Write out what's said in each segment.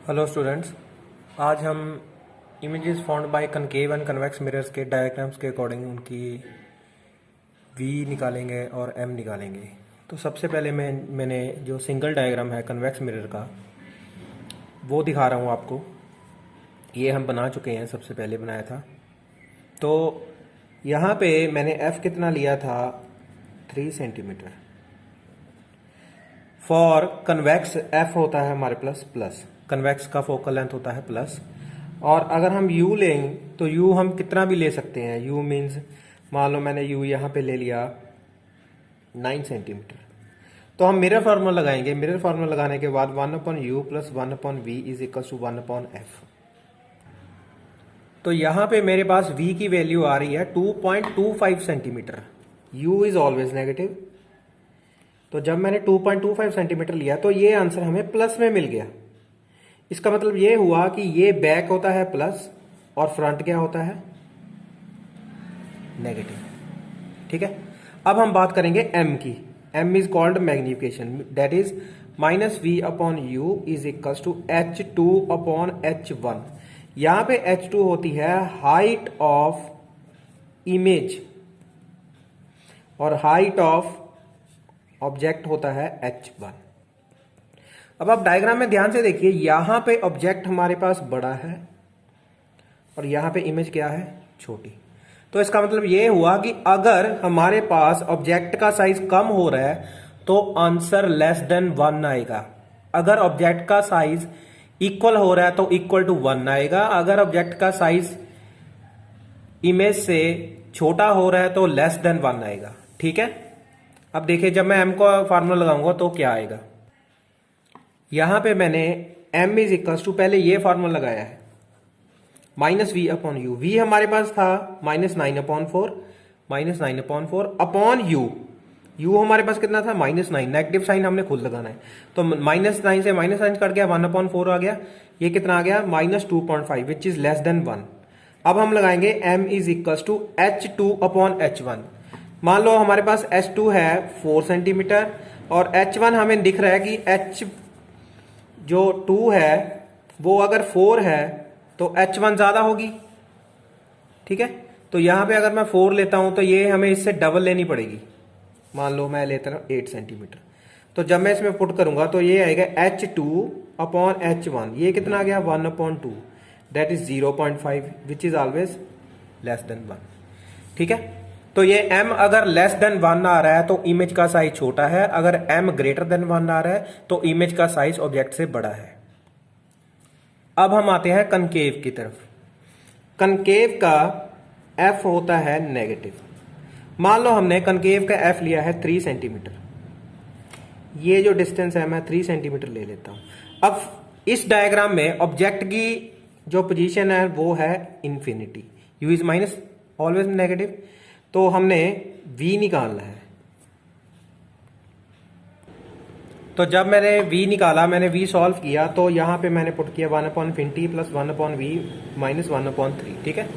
Hello students, आज हम images found by concave and convex mirrors के डायग्राम्स के अकॉर्डिंग उनकी वी निकालेंगे और एम निकालेंगे। तो सबसे पहले मैंने जो सिंगल डायग्राम है कन्वेक्स मिरर का वो दिखा रहा हूँ आपको। ये हम बना चुके हैं, सबसे पहले बनाया था। तो यहाँ पे मैंने एफ कितना लिया था, 3 सेंटीमीटर। फॉर कन्वेक्स एफ होता है हमारे प्लस कन्वेक्स का फोकल लेंथ होता है प्लस। और अगर हम यू लें तो यू हम कितना भी ले सकते हैं। यू मीन्स मान लो मैंने यू यहाँ पे ले लिया 9 सेंटीमीटर। तो हम मिरर फार्मूला लगाएंगे। मिरर फार्मूला लगाने के बाद 1/u plus 1/v is equal to 1/f। तो यहाँ पे मेरे पास v की वैल्यू आ रही है 2.25 centimetre. u is always negative. तो जब मैंने 2.25 सेंटीमीटर लिया तो ये आंसर हमें प्लस में मिल गया। इसका मतलब ये हुआ कि ये बैक होता है प्लस और फ्रंट क्या होता है, नेगेटिव। ठीक है, अब हम बात करेंगे m की। m is called magnification, that is -v/u is equal to h2/h1। यहां पे h2 होती है हाइट ऑफ इमेज और हाइट ऑफ ऑब्जेक्ट होता है h1। अब आप डायग्राम में ध्यान से देखिए, यहां पे ऑब्जेक्ट हमारे पास बड़ा है और यहां पे इमेज क्या है, छोटी। तो इसका मतलब ये हुआ कि अगर हमारे पास ऑब्जेक्ट का साइज कम हो रहा है तो आंसर लेस देन 1 आएगा। अगर ऑब्जेक्ट का साइज इक्वल हो रहा है तो इक्वल टू 1 आएगा। अगर ऑब्जेक्ट का साइज इमेज से छोटा हो रहा है तो लेस देन 1 आएगा। ठीक है, अब देखिए जब मैं m का फार्मूला लगाऊंगा तो क्या आएगा। यहां पे मैंने m इज इक्वल टू, पहले ये फार्मूला लगाया है -v/u। v हमारे पास था -9/4 अपॉन u हमारे पास कितना था, -9। नेगेटिव साइन हमने खुद लगाना है। तो -9 से -9 कट गया, 1/4 आ गया। ये कितना आ गया, -2.5 विच इज लेस देन 1। अब हम लगाएंगे m is equal to h2/h1। मान लो हमारे पास h2 है 4 सेंटीमीटर और h1 हमें दिख रहा है कि h जो 2 है वो अगर 4 है तो h1 ज्यादा होगी। ठीक है, तो यहां पे अगर मैं 4 लेता हूं तो ये हमें इससे डबल लेनी पड़ेगी। मान लो मैं लेता हूं 8 सेंटीमीटर। तो जब मैं इसमें पुट करूंगा तो ये आएगा h2/h1। ये कितना आ गया, 1/2, that is 0.5 which is always less than 1। ठीक है, तो ये m अगर लेस देन 1 आ रहा है तो इमेज का साइज छोटा है। अगर m ग्रेटर देन 1 आ रहा है तो इमेज का साइज ऑब्जेक्ट से बड़ा है। अब हम आते हैं कनकेव की तरफ। कनकेव का f होता है नेगेटिव। मान लो हमने कनकेव का f लिया है 3 सेंटीमीटर। ये जो डिस्टेंस है मैं 3 सेंटीमीटर ले लेता हूं। अब इस डायग्राम में ऑब्जेक्ट की जो पोजीशन है वो है infinity. u is minus always negative. तो हमने v निकालना है। तो जब मैंने v निकाला, मैंने v सॉल्व किया तो यहां पे मैंने पुट किया 1/∞ प्लस 1/v माइनस 1/3। ठीक है,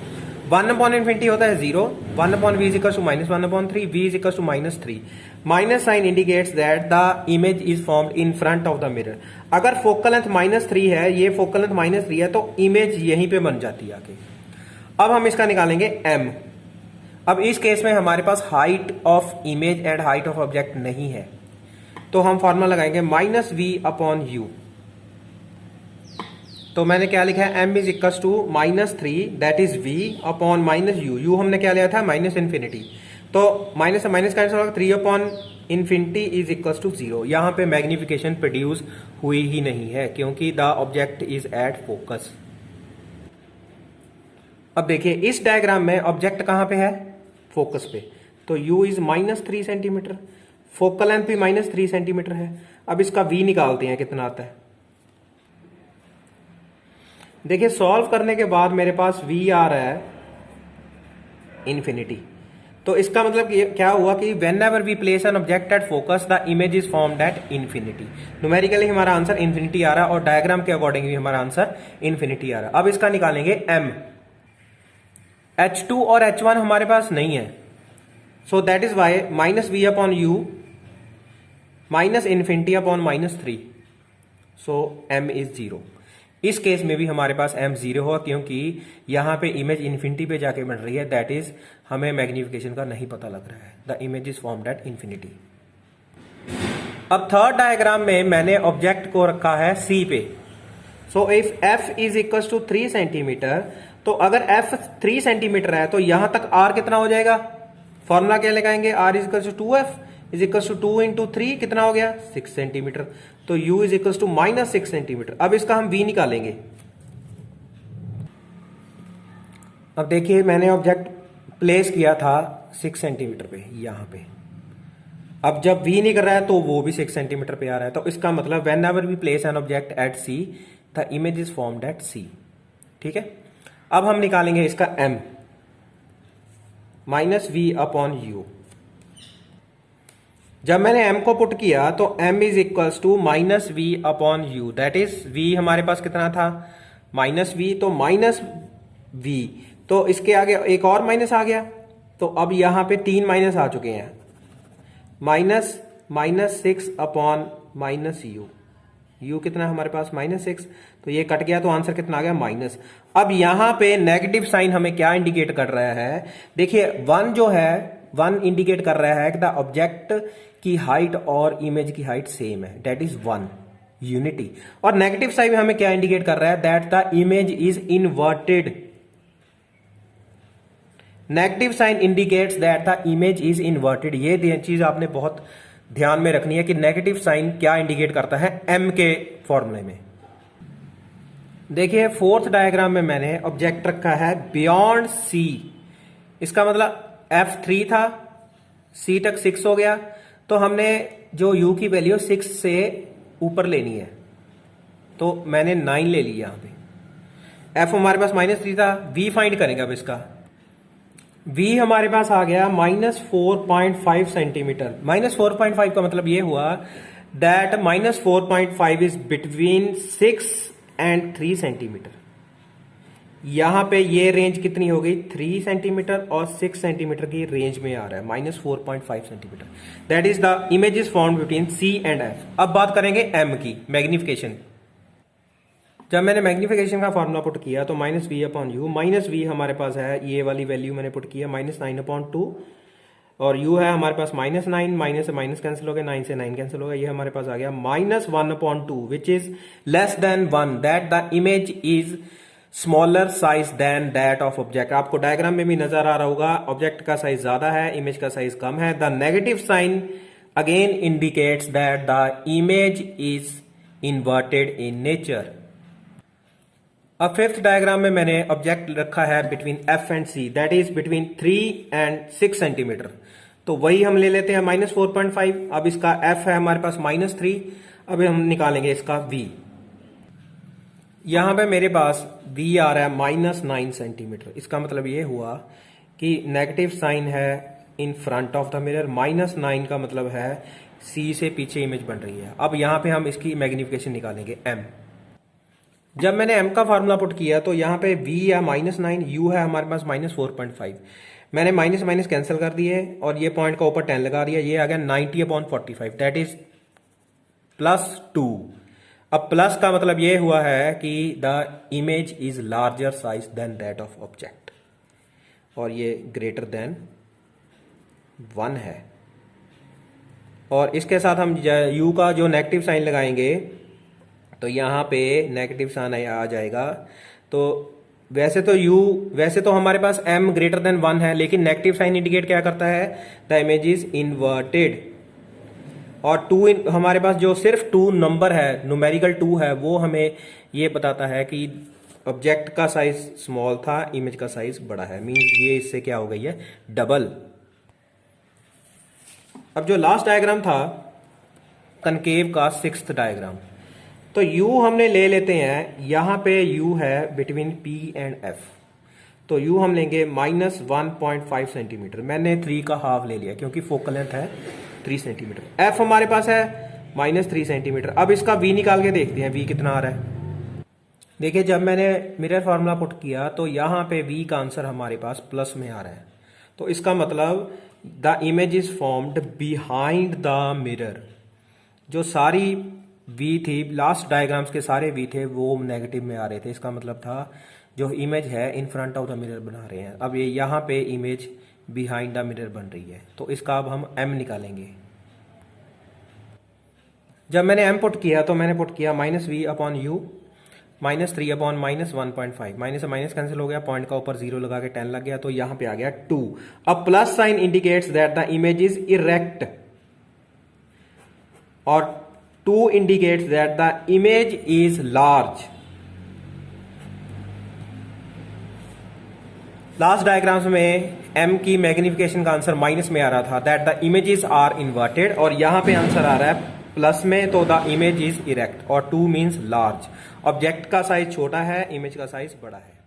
1/∞ होता है 0, 1/v is equal to -1/3, v is equal to -3। Minus sign indicates that the image is formed in front of the mirror. अगर फोकल लेंथ -3 है, ये फोकल लेंथ -3 है तो इमेज यहीं पे बन जाती है आके। अब हम इसका निकालेंगे m। अब इस केस में हमारे पास height of image and height of object नहीं है, तो हम फॉर्मूला लगाएंगे -v/u। तो मैंने क्या लिखा है, m is equal to -3 that is v upon -u। u हमने क्या लिया था, -∞। तो माइनस से माइनस कैंसिल होगा, 3/∞ इज इक्वल टू 0। यहां पे मैग्निफिकेशन प्रोड्यूस हुई ही नहीं है क्योंकि the object is at focus. अब देखिए इस डायग्राम में ऑब्जेक्ट कहां पे है, फोकस पे। तो u is -3 centimetre, focal length भी -3 सेंटीमीटर है। अब इसका v निकालते हैं कितना आता है। देखिए सॉल्व करने के बाद मेरे पास v आ रहा है इन्फिनिटी। तो इसका मतलब क्या हुआ कि whenever we place an object at focus the image is formed at infinity. Numerically हमारा आंसर इन्फिनिटी आ रहा है और डायग्राम के अकॉर्डिंग भी हमारा आंसर इन्फिनिटी आ रहा है। अब इसका निकालेंगे m। h2 और h1 हमारे पास नहीं है, so that is why -v/u -∞/-3, so m is 0। इस केस में भी हमारे पास m 0 होगा क्योंकि यहां पे इमेज इन्फिनिटी पे जाके बन रही है, दैट इज हमें मैग्निफिकेशन का नहीं पता लग रहा है, the image is formed at infinity. अब थर्ड डायग्राम में मैंने ऑब्जेक्ट को रखा है c पे। So if f is equal to 3 centimetre, तो अगर f 3 सेंटीमीटर है तो यहां तक r कितना हो जाएगा, फॉर्मूला क्या लगाएंगे, r is equal to 2f is equal to 2 into 3 कितना हो गया 6 सेंटीमीटर, तो u is equal to -6 centimetre. अब इसका हम v निकालेंगे। अब देखिए मैंने ऑब्जेक्ट प्लेस किया था 6 सेंटीमीटर पे यहां पे, अब जब v निकल रहा है तो वो भी 6 सेंटीमीटर पे आ रहा है, तो इसका मतलब whenever we place an object at c the image is formed at c। ठीक है, अब हम निकालेंगे इसका m -v अपॉन u। जब मैंने m को पुट किया तो m is equals to -v upon u, that is v हमारे पास कितना था -v, तो -v, तो इसके आगे एक और माइनस आ गया, तो अब यहां पे 3 माइनस आ चुके हैं, -6 अपॉन -u, u कितना हमारे पास -6, तो ये कट गया तो आंसर कितना आ गया माइनस। अब यहां पे नेगेटिव साइन हमें क्या इंडिकेट कर रहा है, देखिए 1 जो है 1 इंडिकेट कर रहा है कि द ऑब्जेक्ट की हाइट और इमेज की हाइट सेम है, दैट इज 1 यूनिटी। और नेगेटिव साइन हमें क्या इंडिकेट कर रहा है, that the image is inverted. Negative sign indicates that the image is inverted. ये चीज आपने बहुत ध्यान में रखनी है कि नेगेटिव साइन क्या इंडिकेट करता है m के फॉर्मूले में। देखिए फोर्थ डायग्राम में मैंने ऑब्जेक्ट रखा है बियॉन्ड c, इसका मतलब f3 था, c तक 6 हो गया, तो हमने जो u की वैल्यू 6 से ऊपर लेनी है, तो मैंने 9 ले ली यहां पे। f हमारे पास -3 था, v फाइंड करेंगे अब इसका। v हमारे पास आ गया -4.5 सेंटीमीटर। -4.5 का मतलब ये हुआ that -4.5 is between 6 and 3 centimetre. यहां पे ये रेंज कितनी हो गई 3 सेंटीमीटर और 6 सेंटीमीटर की रेंज में आ रहा है -4.5 centimetre, that is the image is formed between c and f। अब बात करेंगे m की, मैग्निफिकेशन। जब मैंने मैग्निफिकेशन का फॉर्मूला पुट किया तो -v अपॉन u, -v हमारे पास है ये वाली वैल्यू मैंने पुट किया -9 अपॉन 2, और u है हमारे पास -9, माइनस से माइनस कैंसिल हो गया, 9 से 9 कैंसिल हो गया, ये हमारे पास आ गया -1 अपॉन 2 which is less than 1, that the image is smaller size than that of object. आपको डायग्राम में भी नजर आ रहा होगा, ऑब्जेक्ट का साइज ज्यादा है, इमेज का साइज कम है। The negative sign again indicates that the image is inverted in nature. अब फिफ्थ डायग्राम में मैंने ऑब्जेक्ट रखा है between f and c, that is between 3 and 6 centimetre, तो वही हम ले लेते हैं -4.5। अब इसका f है हमारे पास -3, अब हम निकालेंगे इसका v। यहां पे मेरे पास v आ रहा है -9 सेंटीमीटर, इसका मतलब ये हुआ कि नेगेटिव साइन है इन फ्रंट ऑफ द मिरर, -9 का मतलब है c से पीछे इमेज बन रही है। अब यहां पे हम इसकी मैग्निफिकेशन निकालेंगे m। जब मैंने m का फार्मूला पुट किया तो यहां पे v है -9, u है हमारे पास -4.5, मैंने माइनस माइनस कैंसिल कर दिए और ये पॉइंट का ऊपर 10 लगा दिया, ये आ गया 90/45, दैट इज +2। अब प्लस का मतलब ये हुआ है कि the image is larger size than that of object, और ये ग्रेटर देन 1 है। और इसके साथ हम u का जो नेगेटिव साइन लगाएंगे तो यहां पे नेगेटिव साइन आ जाएगा। तो वैसे तो हमारे पास m ग्रेटर देन 1 है, लेकिन नेगेटिव साइन इंडिकेट क्या करता है, द इमेज इज इन्वर्टेड। और 2 हमारे पास जो सिर्फ 2 नंबर है, न्यूमेरिकल 2 है, वो हमें ये बताता है कि ऑब्जेक्ट का साइज स्मॉल था, इमेज का साइज बड़ा है, मींस ये इससे क्या हो गई है, डबल। अब जो लास्ट डायग्राम था कनकेव का 6th डायग्राम, तो u हमने ले लेते हैं, यहां पे u है बिटवीन p एंड f, तो u हम लेंगे -1.5 सेंटीमीटर, मैंने 3 का हाफ ले लिया क्योंकि फोकल लेंथ है 3 सेंटीमीटर। f हमारे पास है -3 सेंटीमीटर। अब इसका v निकाल के देखते हैं v कितना आ रहा है। देखिए जब मैंने मिरर फार्मूला पुट किया तो यहां पे v का आंसर हमारे पास प्लस में आ रहा है, तो इसका मतलब the image is formed behind the mirror. जो सारी वी थी, लास्ट डायग्राम्स के सारे वी थे वो नेगेटिव में आ रहे थे। इसका मतलब था जो इमेज है इन फ्रंट ऑफ द मिरर बना रहे हैं, अब ये यहाँ पे इमेज बिहाइंड द मिरर बन रही है, तो इसका अब हम m निकालेंगे। जब मैंने m पुट किया तो मैंने पुट किया -v/u -3/-1.5, माइनस से माइनस कैंसिल हो गया, पॉइंट का ऊपर 0 लगा के 10 लग गया, तो यहां पे आ गया 2। अब plus sign indicates that the image is erect और 2 indicates that the image is large. Last diagrams में m की मैग्निफिकेशन का आंसर माइनस में आ रहा था, that the images are inverted, और यहां पे आंसर आ रहा है प्लस में, तो द इमेज इज इरेक्ट और 2 मीन्स लार्ज। ऑब्जेक्ट का साइज छोटा है, इमेज का साइज बड़ा है।